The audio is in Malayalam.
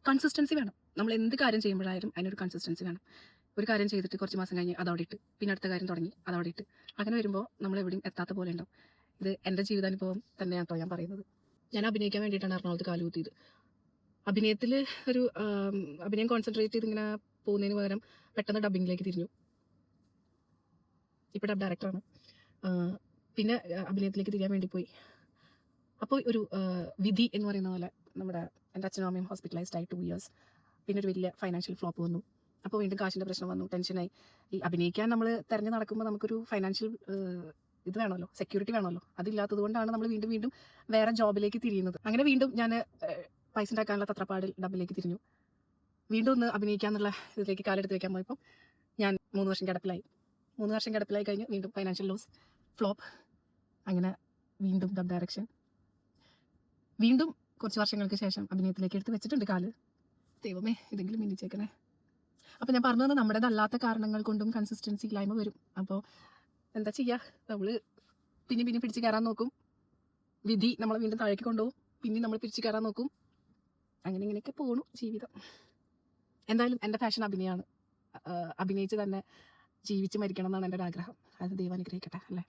കൺസിസ്റ്റൻസി വേണം. നമ്മൾ എന്ത് കാര്യം ചെയ്യുമ്പോഴായാലും അതിനൊരു കൺസിസ്റ്റൻസി വേണം. ഒരു കാര്യം ചെയ്തിട്ട് കുറച്ച് മാസം കഴിഞ്ഞ് അതവിടെ ഇട്ട്, പിന്നെ അടുത്ത കാര്യം തുടങ്ങി അതവിടെ ഇട്ട്, അങ്ങനെ വരുമ്പോൾ നമ്മൾ എവിടെയും എത്താത്ത പോലെ ഉണ്ടാവും. ഇത് എൻ്റെ ജീവിതാനുഭവം തന്നെയാണ് കേട്ടോ ഞാൻ പറയുന്നത്. ഞാൻ അഭിനയിക്കാൻ വേണ്ടിയിട്ടാണ് എറണാകുളത്ത് കാലുകുത്തിയത്. അഭിനയത്തിൽ ഒരു അഭിനയം കോൺസെൻട്രേറ്റ് ചെയ്ത് ഇങ്ങനെ പോകുന്നതിന് പകരം പെട്ടെന്ന് ഡബിങ്ങിലേക്ക് തിരിഞ്ഞു. ഇപ്പോൾ ഡബ് ഡയറക്ടറാണ്. പിന്നെ അഭിനയത്തിലേക്ക് തിരിയാൻ വേണ്ടി പോയി. അപ്പോൾ ഒരു വിധി എന്ന് പറയുന്ന പോലെ എൻ്റെ അച്ഛനും അമ്മയും ഹോസ്പിറ്റലൈസ്ഡ് ആയി 2 years. പിന്നെ ഒരു വലിയ ഫൈനാൻഷ്യൽ ഫ്ലോപ്പ് വന്നു. അപ്പോൾ വീണ്ടും കാശിൻ്റെ പ്രശ്നം വന്നു, ടെൻഷനായി. ഈ അഭിനയിക്കാൻ നമ്മൾ തിരഞ്ഞു നടക്കുമ്പോൾ നമുക്കൊരു ഫൈനാൻഷ്യൽ ഇത് വേണമല്ലോ, സെക്യൂരിറ്റി വേണമല്ലോ. അതില്ലാത്തത് കൊണ്ടാണ് നമ്മൾ വീണ്ടും വീണ്ടും വേറെ ജോബിലേക്ക് തിരിയുന്നത്. അങ്ങനെ വീണ്ടും ഞാൻ പൈസ ഉണ്ടാക്കാനുള്ള തത്രപ്പാടിൽ ഡബിലേക്ക് തിരിഞ്ഞു. വീണ്ടും ഒന്ന് അഭിനയിക്കാന്നുള്ള ഇതിലേക്ക് കാലെടുത്ത് വെക്കാൻ പോയപ്പോൾ ഞാൻ 3 വർഷം കിടപ്പിലായി. 3 വർഷം കിടപ്പിലായി കഴിഞ്ഞ് വീണ്ടും ഫൈനാൻഷ്യൽ ലോസ്, ഫ്ലോപ്പ്. അങ്ങനെ വീണ്ടും ഡബ് ഡയറക്ഷൻ. വീണ്ടും കുറച്ച് വർഷങ്ങൾക്ക് ശേഷം അഭിനയത്തിലേക്ക് എടുത്ത് വെച്ചിട്ടുണ്ട് കാല്. ദൈവമേ, ഇതെങ്കിലും മിന്നിച്ചേക്കണേ. അപ്പോൾ ഞാൻ പറഞ്ഞു തന്നത് നമ്മുടേതല്ലാത്ത കാരണങ്ങൾ കൊണ്ടും കൺസിസ്റ്റൻസി ഇല്ലായ്മ വരും. അപ്പോൾ എന്താ ചെയ്യുക, നമ്മൾ പിന്നെ പിടിച്ച് കയറാൻ നോക്കും. വിധി നമ്മളെ വീണ്ടും താഴേക്ക് കൊണ്ടുപോകും. പിന്നെ നമ്മൾ പിടിച്ച് കയറാൻ നോക്കും. അങ്ങനെ ഇങ്ങനെയൊക്കെ പോകണു ജീവിതം. എന്തായാലും എൻ്റെ പാഷൻ അഭിനയമാണ്. അഭിനയിച്ച് തന്നെ ജീവിച്ച് മരിക്കണം എന്നാണ് എൻ്റെ ഒരു ആഗ്രഹം. അത് ദൈവം അനുഗ്രഹിക്കട്ടെ അല്ലേ.